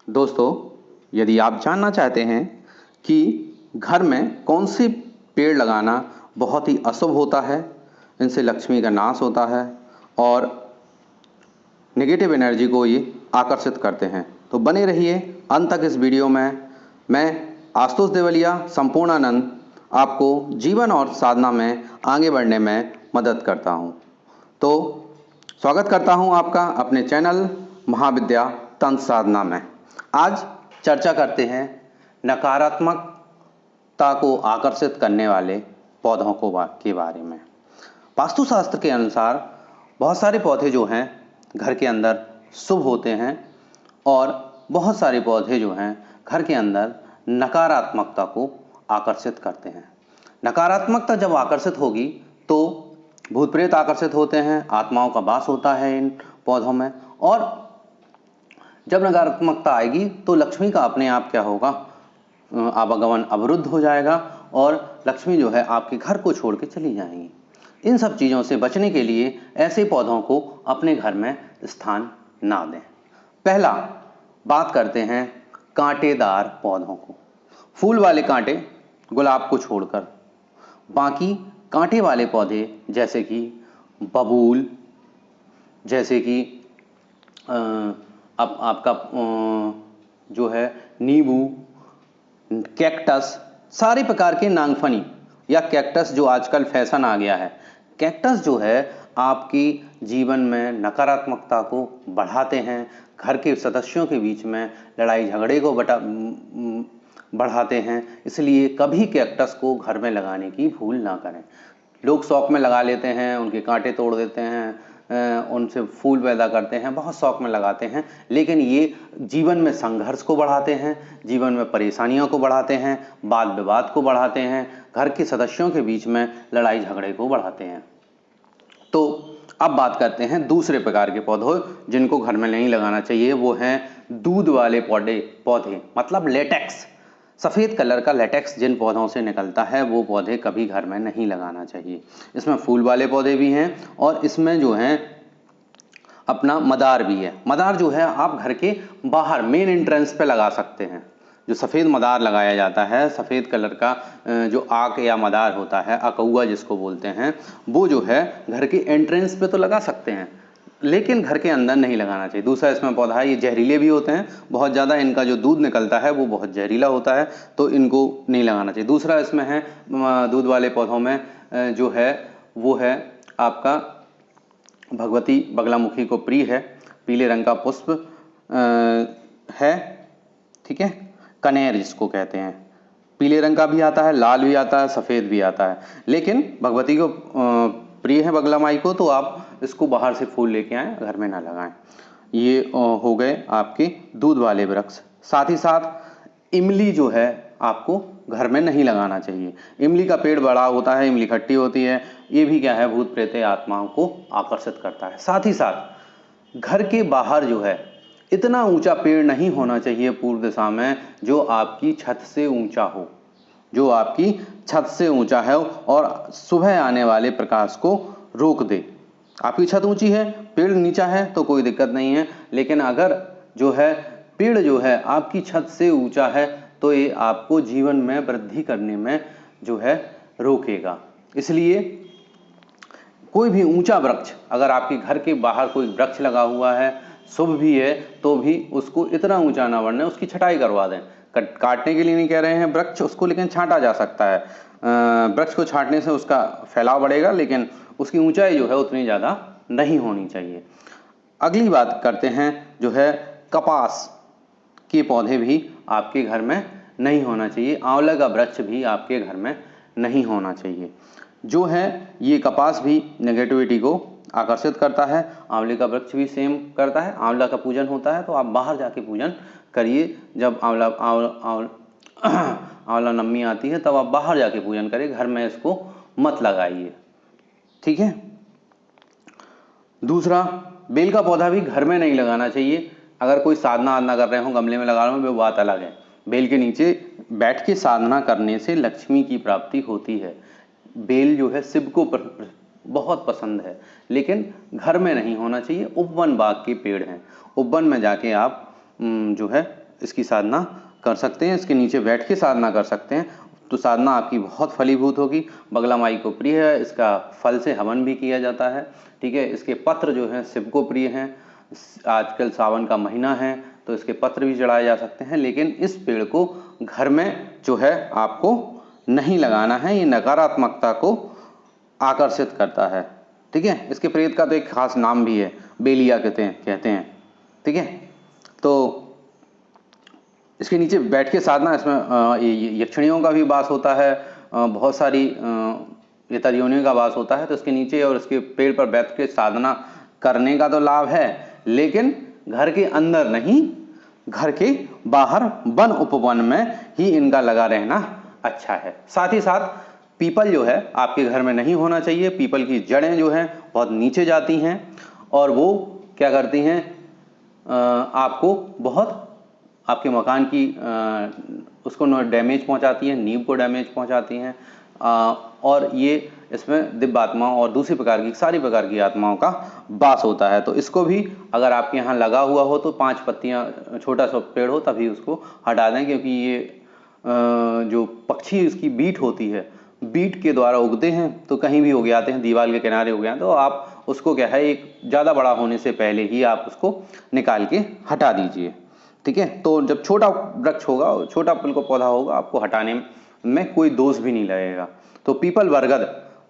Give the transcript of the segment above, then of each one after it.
दोस्तों, यदि आप जानना चाहते हैं कि घर में कौन से पेड़ लगाना बहुत ही अशुभ होता है, इनसे लक्ष्मी का नाश होता है और नेगेटिव एनर्जी को ये आकर्षित करते हैं, तो बने रहिए अंत तक इस वीडियो में। मैं आशुतोष देवलिया संपूर्णानंद आपको जीवन और साधना में आगे बढ़ने में मदद करता हूँ। तो स्वागत करता हूँ आपका अपने चैनल महाविद्या तंत्र साधना में। आज चर्चा करते हैं नकारात्मकता को आकर्षित करने वाले पौधों के बारे में। वास्तुशास्त्र के अनुसार बहुत सारे पौधे जो हैं घर के अंदर शुभ होते हैं और बहुत सारे पौधे जो हैं घर के अंदर नकारात्मकता को आकर्षित करते हैं। नकारात्मकता जब आकर्षित होगी तो भूत प्रेत आकर्षित होते हैं, आत्माओं का वास होता है इन पौधों में, और जब नकारात्मकता आएगी तो लक्ष्मी का अपने आप क्या होगा, आवागमन अवरुद्ध हो जाएगा और लक्ष्मी जो है आपके घर को छोड़ के चली जाएंगी। इन सब चीज़ों से बचने के लिए ऐसे पौधों को अपने घर में स्थान ना दें। पहला बात करते हैं कांटेदार पौधों को। फूल वाले कांटे गुलाब को छोड़कर बाकी कांटे वाले पौधे जैसे कि बबूल, जैसे कि अब आपका जो है नींबू, कैक्टस, सारे प्रकार के नांगफनी या कैक्टस जो आजकल फैशन आ गया है, कैक्टस जो है आपकी जीवन में नकारात्मकता को बढ़ाते हैं, घर के सदस्यों के बीच में लड़ाई झगड़े को बढ़ाते हैं। इसलिए कभी कैक्टस को घर में लगाने की भूल ना करें। लोग शौक में लगा लेते हैं, उनके कांटे तोड़ देते हैं, उनसे फूल पैदा करते हैं, बहुत शौक में लगाते हैं, लेकिन ये जीवन में संघर्ष को बढ़ाते हैं, जीवन में परेशानियों को बढ़ाते हैं, वाद विवाद को बढ़ाते हैं, घर के सदस्यों के बीच में लड़ाई झगड़े को बढ़ाते हैं। तो अब बात करते हैं दूसरे प्रकार के पौधों जिनको घर में नहीं लगाना चाहिए। वो हैं दूध वाले पौधे मतलब लेटेक्स। सफ़ेद कलर का लेटेक्स जिन पौधों से निकलता है वो पौधे कभी घर में नहीं लगाना चाहिए। इसमें फूल वाले पौधे भी हैं और इसमें जो हैं अपना मदार भी है। मदार जो है आप घर के बाहर मेन एंट्रेंस पे लगा सकते हैं। जो सफ़ेद मदार लगाया जाता है, सफ़ेद कलर का जो आक या मदार होता है, अकौआ जिसको बोलते हैं, वो जो है घर के एंट्रेंस पे तो लगा सकते हैं, लेकिन घर के अंदर नहीं लगाना चाहिए। दूसरा इसमें पौधा है, ये जहरीले भी होते हैं बहुत ज़्यादा, इनका जो दूध निकलता है वो बहुत जहरीला होता है, तो इनको नहीं लगाना चाहिए। दूसरा इसमें है दूध वाले पौधों में जो है वो है आपका भगवती बगलामुखी को प्रिय है, पीले रंग का पुष्प है, ठीक है, कनेर जिसको कहते हैं। पीले रंग का भी आता है, लाल भी आता है, सफ़ेद भी आता है, लेकिन भगवती को प्रिय है बगला माई को, तो आप इसको बाहर से फूल लेके आएँ, घर में ना लगाएं। ये हो गए आपके दूध वाले वृक्ष। साथ ही साथ इमली जो है आपको घर में नहीं लगाना चाहिए। इमली का पेड़ बड़ा होता है, इमली खट्टी होती है, ये भी क्या है भूत प्रेत आत्माओं को आकर्षित करता है। साथ ही साथ घर के बाहर जो है इतना ऊंचा पेड़ नहीं होना चाहिए पूर्व दिशा में जो आपकी छत से ऊंचा हो, जो आपकी छत से ऊंचा है और सुबह आने वाले प्रकाश को रोक दे। आपकी छत ऊंची है, पेड़ नीचा है तो कोई दिक्कत नहीं है, लेकिन अगर जो है पेड़ जो है आपकी छत से ऊंचा है तो ये आपको जीवन में वृद्धि करने में जो है रोकेगा। इसलिए कोई भी ऊंचा वृक्ष, अगर आपके घर के बाहर कोई वृक्ष लगा हुआ है, शुभ भी है, तो भी उसको इतना ऊंचा ना बढ़ने, उसकी छटाई करवा दें। काटने के लिए नहीं कह रहे हैं वृक्ष उसको, लेकिन छांटा जा सकता है। वृक्ष को छांटने से उसका फैलाव बढ़ेगा, लेकिन उसकी ऊंचाई जो है उतनी ज़्यादा नहीं होनी चाहिए। अगली बात करते हैं जो है कपास के पौधे भी आपके घर में नहीं होना चाहिए। आंवला का वृक्ष भी आपके घर में नहीं होना चाहिए। जो है ये कपास भी नेगेटिविटी को आकर्षित करता है, आंवले का वृक्ष भी सेम करता है। आंवला का पूजन होता है तो आप बाहर जाके पूजन करिए। जब आंवला नवमी आती है तब आप बाहर जाके पूजन करिए, घर में इसको मत लगाइए, ठीक है। दूसरा, बेल का पौधा भी घर में नहीं लगाना चाहिए। अगर कोई साधना आदना कर रहे हो, गमले में लगा रहे हो, वो बात अलग है। बेल के नीचे बैठ के साधना करने से लक्ष्मी की प्राप्ति होती है। बेल जो है शिव को बहुत पसंद है, लेकिन घर में नहीं होना चाहिए। उपवन बाग के पेड़ हैं, उपवन में जाके आप जो है इसकी साधना कर सकते हैं, इसके नीचे बैठ के साधना कर सकते हैं, तो साधना आपकी बहुत फलीभूत होगी। बगला माई को प्रिय है, इसका फल से हवन भी किया जाता है, ठीक है। इसके पत्र जो हैं शिव को प्रिय हैं। आजकल सावन का महीना है तो इसके पत्र भी चढ़ाए जा सकते हैं, लेकिन इस पेड़ को घर में जो है आपको नहीं लगाना है, ये नकारात्मकता को आकर्षित करता है, ठीक है। इसके प्रेत का तो एक खास नाम भी है, बेलिया कहते हैं, ठीक है। तो इसके नीचे बैठ के साधना, इसमें यक्षिणियों का भी वास होता है, बहुत सारी इतर योनियों का वास होता है, तो इसके नीचे और इसके पेड़ पर बैठ के साधना करने का तो लाभ है, लेकिन घर के अंदर नहीं, घर के बाहर वन उपवन में ही इनका लगा रहना अच्छा है। साथ ही साथ पीपल जो है आपके घर में नहीं होना चाहिए। पीपल की जड़ें जो हैं बहुत नीचे जाती हैं और वो क्या करती हैं, आपको बहुत आपके मकान की उसको डैमेज पहुंचाती हैं, नींव को डैमेज पहुंचाती हैं, और ये इसमें दिव्य आत्माओं और दूसरी प्रकार की सारी प्रकार की आत्माओं का वास होता है। तो इसको भी अगर आपके यहाँ लगा हुआ हो तो 5 पत्तियाँ, छोटा सा पेड़ हो तभी उसको हटा दें, क्योंकि ये जो पक्षी इसकी बीट होती है, बीट के द्वारा उगते हैं, तो कहीं भी उग जाते हैं, दीवार के किनारे उग जाते हैं, तो आप उसको क्या है, एक ज़्यादा बड़ा होने से पहले ही आप उसको निकाल के हटा दीजिए, ठीक है। तो जब छोटा वृक्ष होगा, छोटा बिल्कुल पौधा होगा, आपको हटाने में कोई दोष भी नहीं लगेगा। तो पीपल,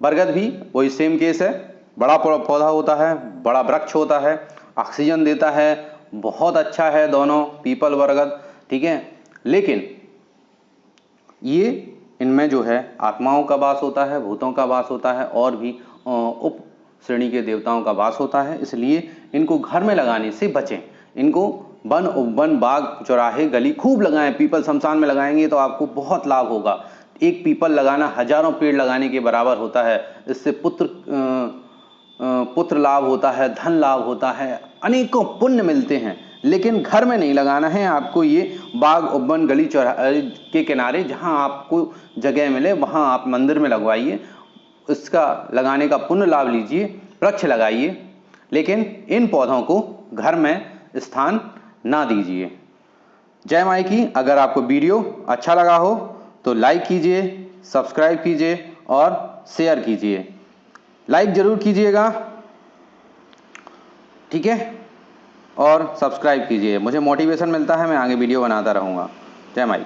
बरगद भी वही सेम केस है, बड़ा पौधा होता है, बड़ा वृक्ष होता है, ऑक्सीजन देता है, बहुत अच्छा है दोनों, पीपल बरगद, ठीक है। लेकिन ये इनमें जो है आत्माओं का वास होता है, भूतों का वास होता है, और भी उप श्रेणी के देवताओं का वास होता है, इसलिए इनको घर में लगाने से बचें। इनको वन बाग चौराहे गली खूब लगाएं। पीपल शमशान में लगाएंगे तो आपको बहुत लाभ होगा। एक पीपल लगाना हजारों पेड़ लगाने के बराबर होता है। इससे पुत्र लाभ होता है, धन लाभ होता है, अनेकों पुण्य मिलते हैं। लेकिन घर में नहीं लगाना है आपको, ये बाग उपवन गली चौराहे के किनारे जहां आपको जगह मिले वहां आप मंदिर में लगवाइए, इसका लगाने का पुण्य लाभ लीजिए, वृक्ष लगाइए, लेकिन इन पौधों को घर में स्थान ना दीजिए। जय माई की। अगर आपको वीडियो अच्छा लगा हो तो लाइक कीजिए, सब्सक्राइब कीजिए और शेयर कीजिए। लाइक जरूर कीजिएगा, ठीक है, और सब्सक्राइब कीजिए, मुझे मोटिवेशन मिलता है, मैं आगे वीडियो बनाता रहूँगा। जय माई।